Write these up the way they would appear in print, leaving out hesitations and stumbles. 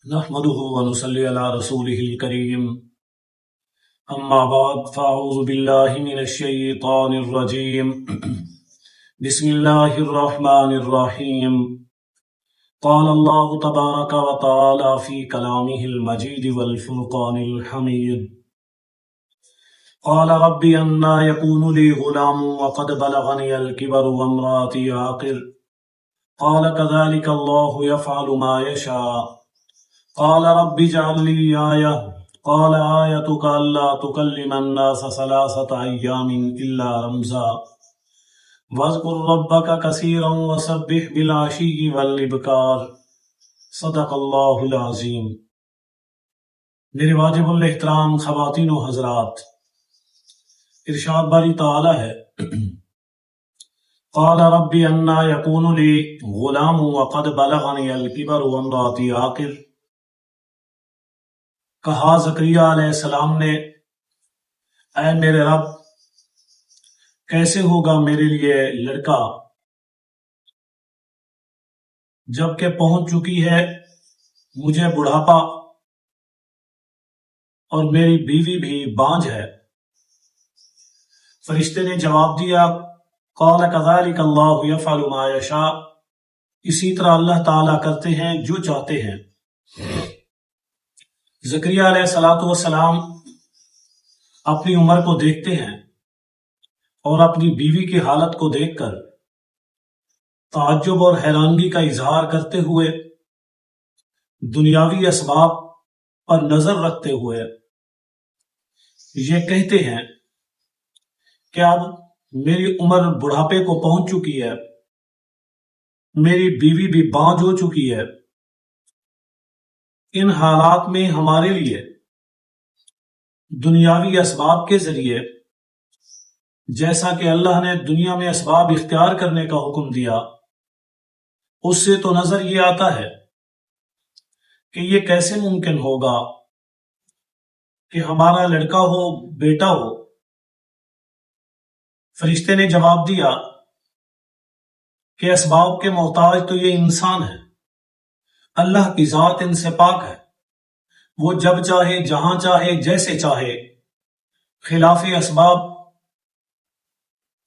نحمده ونصلي على رسوله الكريم اما بعد فاعوذ بالله من الشيطان الرجيم بسم الله الرحمن الرحيم قال الله تبارك وتعالى في كلامه المجيد والفرقان الحميد قال رب أنى يكون لي غلام وقد بلغني الكبر وامرأتي عاقر قال كذلك الله يفعل ما يشاء قال رب اجعل لي آية قال آيتك ألا تكلم الناس 3 أيام إلا رمزا واذكر ربك كثيرا وسبح بالعشي والإبكار صدق اللہ العظیم۔ میرے واجب الاحترام خواتین و حضرات، ارشاد باری تعالی ہے قال رب أنى يكون لي غلام وقد بلغني الكبر وامرأتي عاقر۔ کہا زکریا علیہ السلام نے، اے میرے رب، کیسے ہوگا میرے لیے لڑکا جب کہ پہنچ چکی ہے مجھے بڑھاپا اور میری بیوی بھی بانجھ ہے۔ فرشتے نے جواب دیا، قال كذلك اللہ يفعل ما يشاء، اسی طرح اللہ تعالیٰ کرتے ہیں جو چاہتے ہیں۔ زکریا علیہ السلام اپنی عمر کو دیکھتے ہیں اور اپنی بیوی کی حالت کو دیکھ کر تعجب اور حیرانگی کا اظہار کرتے ہوئے، دنیاوی اسباب پر نظر رکھتے ہوئے یہ کہتے ہیں کہ اب میری عمر بڑھاپے کو پہنچ چکی ہے، میری بیوی بھی بانجھ ہو چکی ہے۔ ان حالات میں ہمارے لیے دنیاوی اسباب کے ذریعے، جیسا کہ اللہ نے دنیا میں اسباب اختیار کرنے کا حکم دیا، اس سے تو نظر یہ آتا ہے کہ یہ کیسے ممکن ہوگا کہ ہمارا لڑکا ہو، بیٹا ہو۔ فرشتے نے جواب دیا کہ اسباب کے محتاج تو یہ انسان ہے، اللہ کی ذات ان سے پاک ہے، وہ جب چاہے، جہاں چاہے، جیسے چاہے، خلاف اسباب،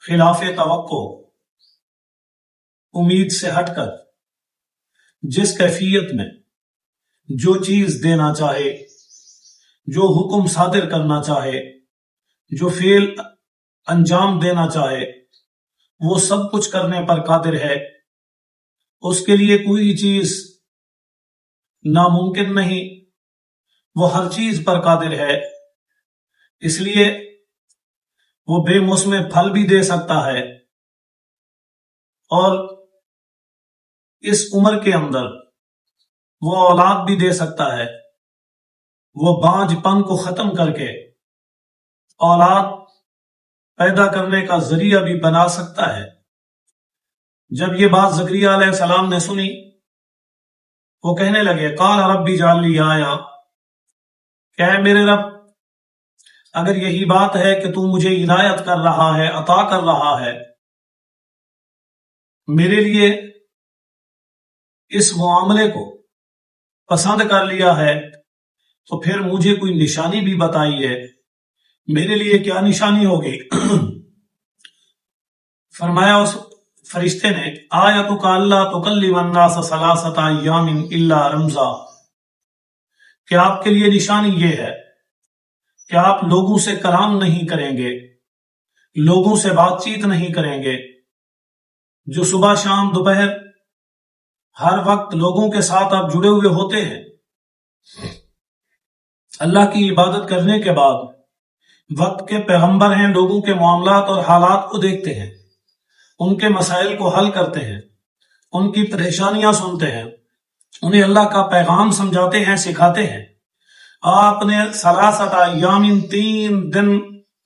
خلاف توقع، امید سے ہٹ کر جس کیفیت میں جو چیز دینا چاہے، جو حکم صادر کرنا چاہے، جو فعل انجام دینا چاہے، وہ سب کچھ کرنے پر قادر ہے۔ اس کے لیے کوئی چیز ناممکن نہیں، وہ ہر چیز پر قادر ہے۔ اس لیے وہ بے موسم پھل بھی دے سکتا ہے اور اس عمر کے اندر وہ اولاد بھی دے سکتا ہے، وہ بانجھ پن کو ختم کر کے اولاد پیدا کرنے کا ذریعہ بھی بنا سکتا ہے۔ جب یہ بات زکریا علیہ السلام نے سنی، وہ کہنے لگے، قال رب اجعل لی آیہ، کہ اے میرے رب، اگر یہی بات ہے کہ تو مجھے عنایت کر رہا ہے، عطا کر رہا ہے، میرے لیے اس معاملے کو پسند کر لیا ہے، تو پھر مجھے کوئی نشانی بھی بتائیے، میرے لیے کیا نشانی ہوگی؟ فرمایا اس فرشتے نے، آیتک الا تکلم الناس 3 ایام الا رمزا، کہ آپ کے لیے نشانی یہ ہے کہ آپ لوگوں سے کلام نہیں کریں گے، لوگوں سے بات چیت نہیں کریں گے، جو صبح شام دوپہر ہر وقت لوگوں کے ساتھ آپ جڑے ہوئے ہوتے ہیں۔ اللہ کی عبادت کرنے کے بعد وقت کے پیغمبر ہیں، لوگوں کے معاملات اور حالات کو دیکھتے ہیں، ان کے مسائل کو حل کرتے ہیں، ان کی پریشانیاں سنتے ہیں، انہیں اللہ کا پیغام سمجھاتے ہیں، سکھاتے ہیں۔ آپ نے 3 ایام 3 دن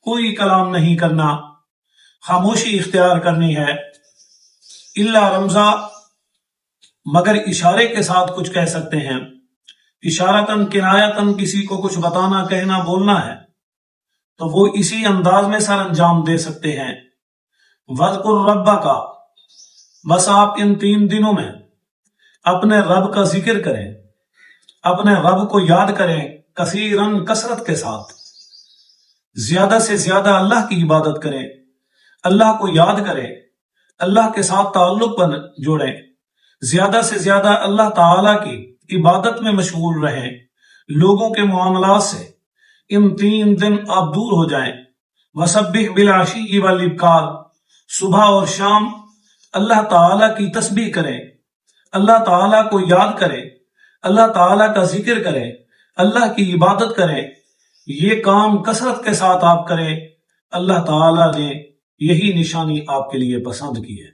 کوئی کلام نہیں کرنا، خاموشی اختیار کرنی ہے، الا رمزا، مگر اشارے کے ساتھ کچھ کہہ سکتے ہیں، اشارتاً کنایتاً کسی کو کچھ بتانا، کہنا، بولنا ہے تو وہ اسی انداز میں سر انجام دے سکتے ہیں۔ وَاذْكُرْ رَبَّكَ، بس آپ ان 3 دنوں میں اپنے رب کا ذکر کریں، اپنے رب کو یاد کریں کثیرن کثرت کے ساتھ، زیادہ سے زیادہ اللہ کی عبادت کریں، اللہ کو یاد کریں، اللہ کے ساتھ تعلق پر جوڑیں، زیادہ سے زیادہ اللہ تعالی کی عبادت میں مشغول رہیں، لوگوں کے معاملات سے ان 3 دن آپ دور ہو جائیں۔ وسبح بالعشی والابکار، صبح اور شام اللہ تعالی کی تسبیح کریں، اللہ تعالی کو یاد کریں، اللہ تعالی کا ذکر کریں، اللہ کی عبادت کریں۔ یہ کام کثرت کے ساتھ آپ کریں، اللہ تعالی نے یہی نشانی آپ کے لیے پسند کی ہے۔